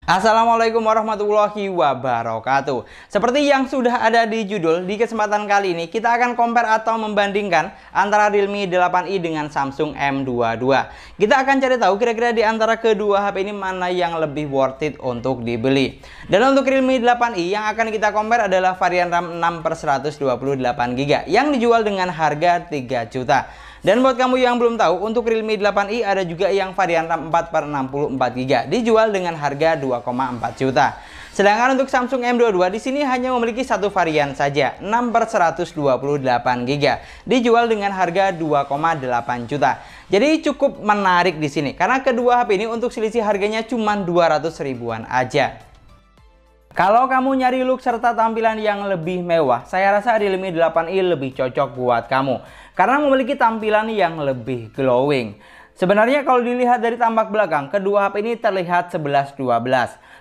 Assalamualaikum warahmatullahi wabarakatuh. Seperti yang sudah ada di judul, di kesempatan kali ini kita akan compare atau membandingkan antara Realme 8i dengan Samsung M22. Kita akan cari tahu kira-kira di antara kedua HP ini mana yang lebih worth it untuk dibeli. Dan untuk Realme 8i yang akan kita compare adalah varian RAM 6/128GB yang dijual dengan harga 3 juta. Dan buat kamu yang belum tahu, untuk Realme 8i ada juga yang varian RAM 4/64GB dijual dengan harga 2,4 juta. Sedangkan untuk Samsung M22 di sini hanya memiliki satu varian saja, 6/128GB dijual dengan harga 2,8 juta. Jadi cukup menarik di sini karena kedua HP ini untuk selisih harganya cuma 200 ribuan aja. Kalau kamu nyari look serta tampilan yang lebih mewah, saya rasa Realme 8i lebih cocok buat kamu karena memiliki tampilan yang lebih glowing. Sebenarnya kalau dilihat dari tampak belakang, kedua HP ini terlihat 11-12.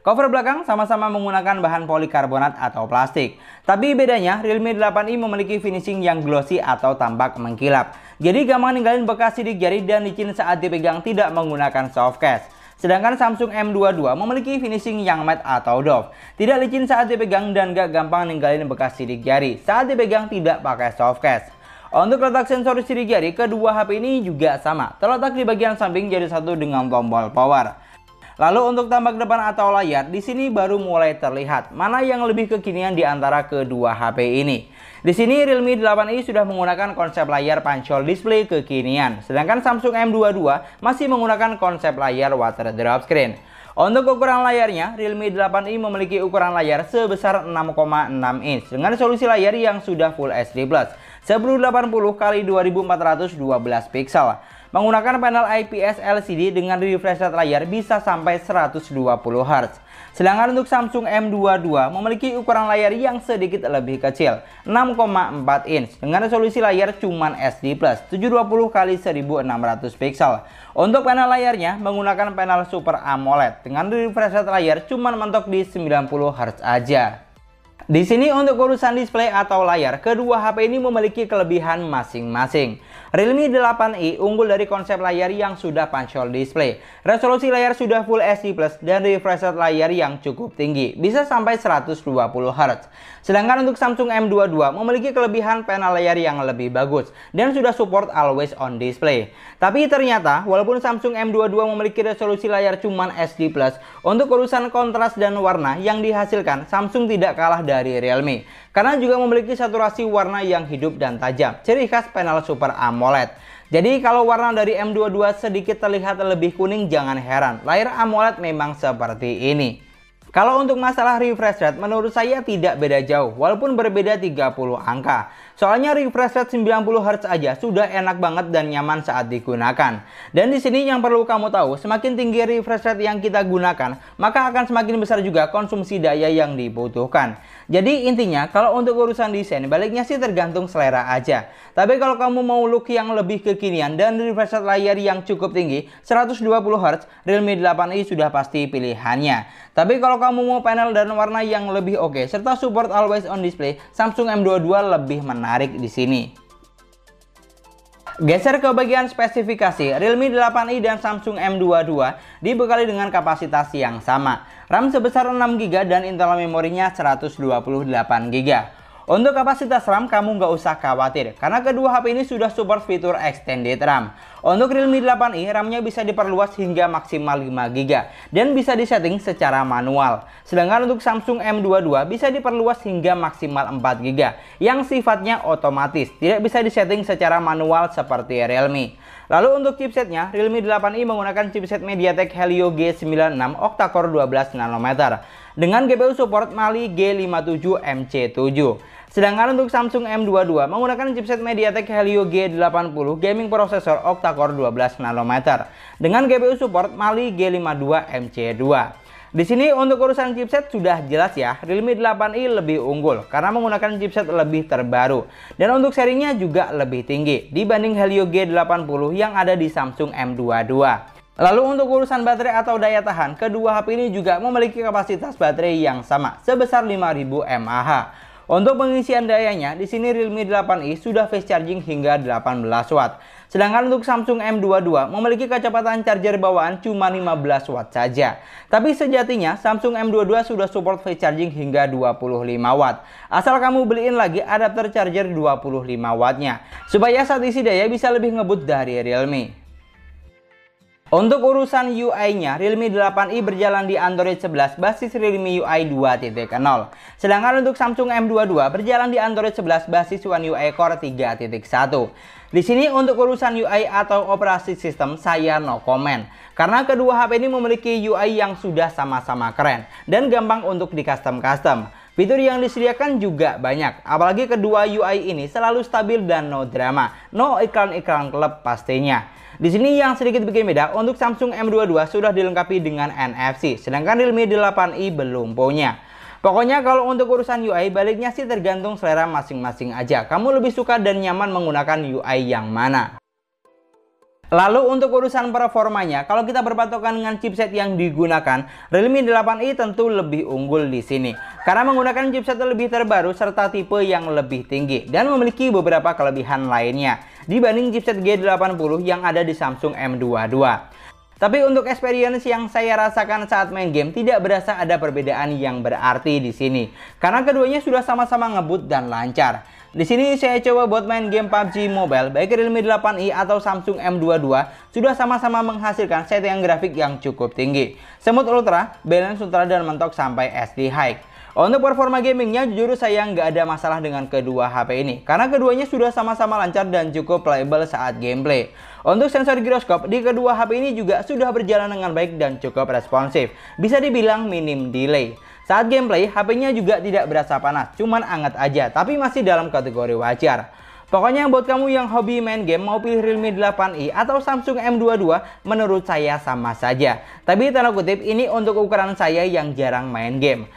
Cover belakang sama-sama menggunakan bahan polikarbonat atau plastik. Tapi bedanya, Realme 8i memiliki finishing yang glossy atau tampak mengkilap. Jadi gampang ninggalin bekas sidik jari dan licin saat dipegang tidak menggunakan soft case. Sedangkan Samsung M22 memiliki finishing yang matte atau doff. Tidak licin saat dipegang dan gak gampang ninggalin bekas sidik jari saat dipegang tidak pakai soft case. Untuk letak sensor sidik jari, kedua HP ini juga sama. Terletak di bagian samping jari satu dengan tombol power. Lalu untuk tampak depan atau layar, di sini baru mulai terlihat mana yang lebih kekinian di antara kedua HP ini. Di sini Realme 8i sudah menggunakan konsep layar pancol display kekinian, sedangkan Samsung M22 masih menggunakan konsep layar water drop screen. Untuk ukuran layarnya, Realme 8i memiliki ukuran layar sebesar 6,6 inch dengan resolusi layar yang sudah Full HD+, 1080x2412 pixel. Menggunakan panel IPS LCD dengan refresh rate layar bisa sampai 120 Hz. Sedangkan untuk Samsung M22 memiliki ukuran layar yang sedikit lebih kecil, 6,4 inch dengan resolusi layar cuman SD+, 720x1600 pixel. Untuk panel layarnya menggunakan panel Super AMOLED dengan refresh rate layar cuman mentok di 90 Hz aja. Di sini untuk urusan display atau layar, kedua HP ini memiliki kelebihan masing-masing. Realme 8i unggul dari konsep layar yang sudah pancol display. Resolusi layar sudah Full HD+, dan refresh rate layar yang cukup tinggi, bisa sampai 120 Hz. Sedangkan untuk Samsung M22 memiliki kelebihan panel layar yang lebih bagus dan sudah support always on display. Tapi ternyata walaupun Samsung M22 memiliki resolusi layar cuman HD+, untuk urusan kontras dan warna yang dihasilkan Samsung tidak kalah dari Realme karena juga memiliki saturasi warna yang hidup dan tajam, ciri khas panel Super AMOLED. Jadi kalau warna dari M22 sedikit terlihat lebih kuning, jangan heran, layar AMOLED memang seperti ini. Kalau untuk masalah refresh rate, menurut saya tidak beda jauh, walaupun berbeda 30 angka. Soalnya refresh rate 90 Hz aja sudah enak banget dan nyaman saat digunakan. Dan di sini yang perlu kamu tahu, semakin tinggi refresh rate yang kita gunakan, maka akan semakin besar juga konsumsi daya yang dibutuhkan. Jadi intinya, kalau untuk urusan desain, baliknya sih tergantung selera aja. Tapi kalau kamu mau look yang lebih kekinian dan refresh rate layar yang cukup tinggi, 120 Hz, Realme 8i sudah pasti pilihannya. Tapi kalau kamu mau panel dan warna yang lebih oke serta support always on display, Samsung M22 lebih menarik di sini. Geser ke bagian spesifikasi, Realme 8i dan Samsung M22 dibekali dengan kapasitas yang sama. RAM sebesar 6GB dan internal memorinya 128GB. Untuk kapasitas RAM kamu nggak usah khawatir karena kedua HP ini sudah support fitur extended RAM. Untuk Realme 8i RAM-nya bisa diperluas hingga maksimal 5GB dan bisa disetting secara manual. Sedangkan untuk Samsung M22 bisa diperluas hingga maksimal 4GB yang sifatnya otomatis, tidak bisa disetting secara manual seperti Realme. Lalu untuk chipsetnya, Realme 8i menggunakan chipset MediaTek Helio G96 octa-core 12 nanometer dengan GPU support Mali G57MC7. Sedangkan untuk Samsung M22 menggunakan chipset MediaTek Helio G80 gaming processor octa-core 12 nanometer dengan GPU support Mali G52MC2. Di sini untuk urusan chipset sudah jelas ya, Realme 8i lebih unggul karena menggunakan chipset lebih terbaru dan untuk serinya juga lebih tinggi dibanding Helio G80 yang ada di Samsung M22. Lalu untuk urusan baterai atau daya tahan, kedua HP ini juga memiliki kapasitas baterai yang sama sebesar 5000 mAh. Untuk pengisian dayanya, di sini Realme 8i sudah fast charging hingga 18 watt. Sedangkan untuk Samsung M22 memiliki kecepatan charger bawaan cuma 15 watt saja. Tapi sejatinya Samsung M22 sudah support fast charging hingga 25 watt. Asal kamu beliin lagi adapter charger 25 wattnya, supaya saat isi daya bisa lebih ngebut dari Realme. Untuk urusan UI-nya, Realme 8i berjalan di Android 11 basis Realme UI 2.0. Sedangkan untuk Samsung M22 berjalan di Android 11 basis One UI Core 3.1. Di sini untuk urusan UI atau operasi sistem saya no comment. Karena kedua HP ini memiliki UI yang sudah sama-sama keren dan gampang untuk di custom-custom. Fitur yang disediakan juga banyak, apalagi kedua UI ini selalu stabil dan no drama, no iklan-iklan klub pastinya. Di sini yang sedikit bikin beda, untuk Samsung M22 sudah dilengkapi dengan NFC, sedangkan Realme 8i belum punya. Pokoknya kalau untuk urusan UI, baliknya sih tergantung selera masing-masing aja. Kamu lebih suka dan nyaman menggunakan UI yang mana? Lalu untuk urusan performanya, kalau kita berpatokan dengan chipset yang digunakan, Realme 8i tentu lebih unggul di sini. Karena menggunakan chipset lebih terbaru serta tipe yang lebih tinggi dan memiliki beberapa kelebihan lainnya dibanding chipset G80 yang ada di Samsung M22. Tapi untuk experience yang saya rasakan saat main game tidak berasa ada perbedaan yang berarti di sini. Karena keduanya sudah sama-sama ngebut dan lancar. Di sini saya coba buat main game PUBG Mobile, baik Realme 8i atau Samsung M22 sudah sama-sama menghasilkan settingan grafik yang cukup tinggi. Smooth Ultra, Balance Ultra dan mentok sampai SD High. Untuk performa gamingnya jujur saya nggak ada masalah dengan kedua HP ini karena keduanya sudah sama-sama lancar dan cukup playable saat gameplay. Untuk sensor giroskop di kedua HP ini juga sudah berjalan dengan baik dan cukup responsif, bisa dibilang minim delay. Saat gameplay HP-nya juga tidak berasa panas, cuman hangat aja tapi masih dalam kategori wajar. Pokoknya buat kamu yang hobi main game mau pilih Realme 8i atau Samsung M22 menurut saya sama saja. Tapi tanda kutip ini untuk ukuran saya yang jarang main game.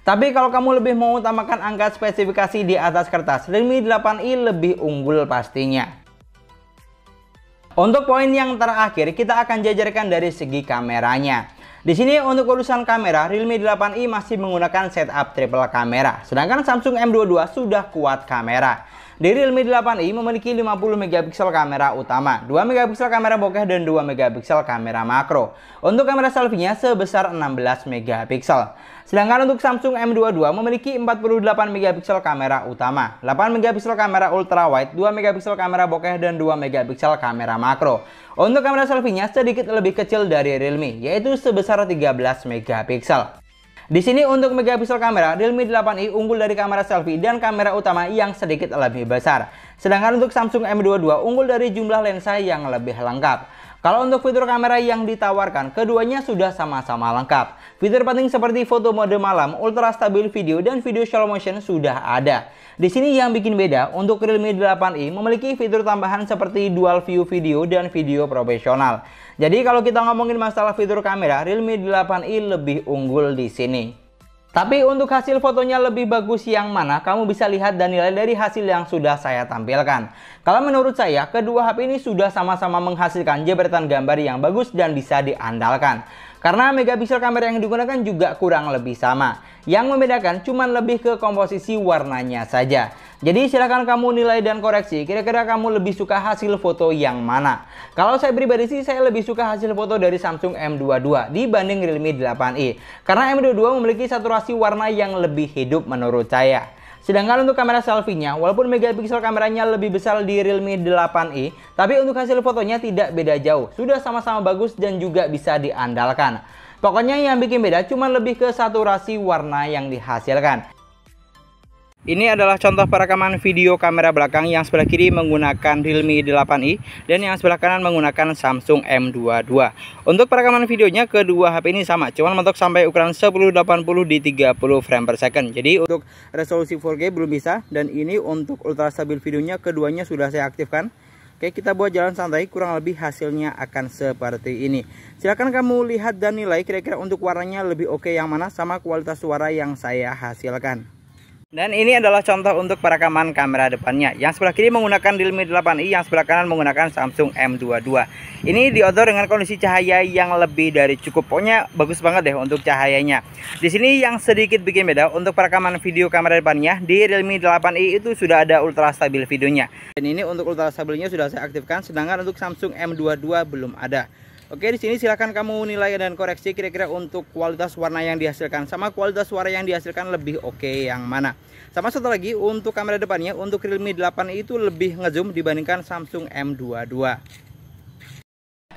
Tapi kalau kamu lebih mau utamakan angka spesifikasi di atas kertas, Realme 8i lebih unggul pastinya. Untuk poin yang terakhir, kita akan jajarkan dari segi kameranya. Di sini untuk urusan kamera, Realme 8i masih menggunakan setup triple kamera, sedangkan Samsung M22 sudah kuat kamera. Di Realme 8i memiliki 50 megapiksel kamera utama, 2 megapiksel kamera bokeh dan 2 megapiksel kamera makro. Untuk kamera selfie-nya sebesar 16 megapiksel. Sedangkan untuk Samsung M22 memiliki 48 megapiksel kamera utama, 8 megapiksel kamera ultrawide, 2 megapiksel kamera bokeh dan 2 megapiksel kamera makro. Untuk kamera selfie-nya sedikit lebih kecil dari Realme, yaitu sebesar 13 megapiksel. Di sini untuk megapiksel kamera, Realme 8i unggul dari kamera selfie dan kamera utama yang sedikit lebih besar. Sedangkan untuk Samsung M22 unggul dari jumlah lensa yang lebih lengkap. Kalau untuk fitur kamera yang ditawarkan, keduanya sudah sama-sama lengkap. Fitur penting seperti foto mode malam, ultra stabil video, dan video slow motion sudah ada. Di sini yang bikin beda, untuk Realme 8i memiliki fitur tambahan seperti dual view video dan video profesional. Jadi kalau kita ngomongin masalah fitur kamera, Realme 8i lebih unggul di sini. Tapi untuk hasil fotonya lebih bagus yang mana, kamu bisa lihat dan nilai dari hasil yang sudah saya tampilkan. Kalau menurut saya, kedua HP ini sudah sama-sama menghasilkan jepretan gambar yang bagus dan bisa diandalkan. Karena megapiksel kamera yang digunakan juga kurang lebih sama. Yang membedakan cuma lebih ke komposisi warnanya saja. Jadi silahkan kamu nilai dan koreksi, kira-kira kamu lebih suka hasil foto yang mana. Kalau saya pribadi sih saya lebih suka hasil foto dari Samsung M22 dibanding Realme 8i. Karena M22 memiliki saturasi warna yang lebih hidup menurut saya. Sedangkan untuk kamera selfie-nya, walaupun megapiksel kameranya lebih besar di Realme 8i, tapi untuk hasil fotonya tidak beda jauh. Sudah sama-sama bagus dan juga bisa diandalkan. Pokoknya yang bikin beda cuma lebih ke saturasi warna yang dihasilkan. Ini adalah contoh perekaman video kamera belakang yang sebelah kiri menggunakan Realme 8i dan yang sebelah kanan menggunakan Samsung M22. Untuk perekaman videonya kedua HP ini sama, cuman mentok sampai ukuran 1080 di 30 frame per second. Jadi untuk resolusi 4K belum bisa, dan ini untuk ultra stabil videonya keduanya sudah saya aktifkan. Oke, kita buat jalan santai, kurang lebih hasilnya akan seperti ini. Silahkan kamu lihat dan nilai kira-kira untuk warnanya lebih oke yang mana sama kualitas suara yang saya hasilkan. Dan ini adalah contoh untuk perekaman kamera depannya. Yang sebelah kiri menggunakan Realme 8i, yang sebelah kanan menggunakan Samsung M22. Ini diodor dengan kondisi cahaya yang lebih dari cukup. Pokoknya bagus banget deh untuk cahayanya. Di sini yang sedikit bikin beda untuk perekaman video kamera depannya, di Realme 8i itu sudah ada ultra stabil videonya. Dan ini untuk ultra stabilnya sudah saya aktifkan, sedangkan untuk Samsung M22 belum ada. Oke, di sini silahkan kamu nilai dan koreksi kira-kira untuk kualitas warna yang dihasilkan sama kualitas suara yang dihasilkan lebih oke yang mana. Sama satu lagi untuk kamera depannya, untuk Realme 8 itu lebih ngezoom dibandingkan Samsung M22.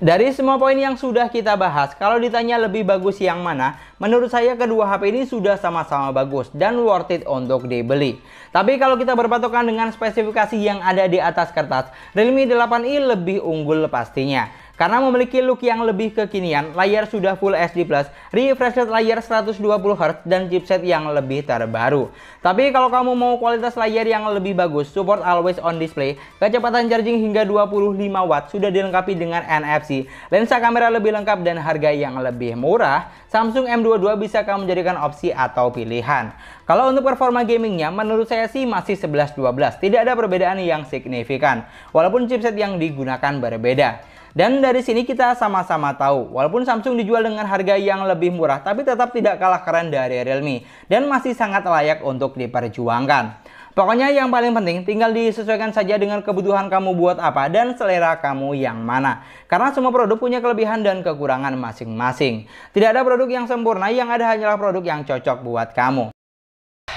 Dari semua poin yang sudah kita bahas, kalau ditanya lebih bagus yang mana, menurut saya kedua HP ini sudah sama-sama bagus dan worth it untuk dibeli. Tapi kalau kita berpatokan dengan spesifikasi yang ada di atas kertas, Realme 8i lebih unggul pastinya. Karena memiliki look yang lebih kekinian, layar sudah Full HD+, refresh rate layar 120Hz, dan chipset yang lebih terbaru. Tapi kalau kamu mau kualitas layar yang lebih bagus, support always on display, kecepatan charging hingga 25 Watt, sudah dilengkapi dengan NFC, lensa kamera lebih lengkap, dan harga yang lebih murah, Samsung M22 bisa kamu jadikan opsi atau pilihan. Kalau untuk performa gamingnya, menurut saya sih masih 11-12, tidak ada perbedaan yang signifikan, walaupun chipset yang digunakan berbeda. Dan dari sini kita sama-sama tahu, walaupun Samsung dijual dengan harga yang lebih murah, tapi tetap tidak kalah keren dari Realme, dan masih sangat layak untuk diperjuangkan. Pokoknya yang paling penting, tinggal disesuaikan saja dengan kebutuhan kamu buat apa dan selera kamu yang mana. Karena semua produk punya kelebihan dan kekurangan masing-masing. Tidak ada produk yang sempurna, yang ada hanyalah produk yang cocok buat kamu.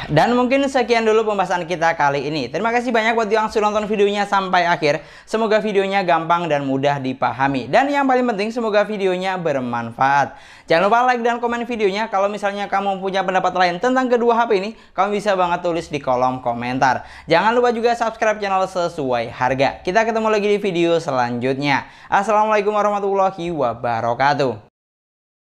Dan mungkin sekian dulu pembahasan kita kali ini. Terima kasih banyak buat yang sudah nonton videonya sampai akhir. Semoga videonya gampang dan mudah dipahami. Dan yang paling penting, semoga videonya bermanfaat. Jangan lupa like dan komen videonya. Kalau misalnya kamu punya pendapat lain tentang kedua HP ini, kamu bisa banget tulis di kolom komentar. Jangan lupa juga subscribe channel Sesuai Harga. Kita ketemu lagi di video selanjutnya. Assalamualaikum warahmatullahi wabarakatuh.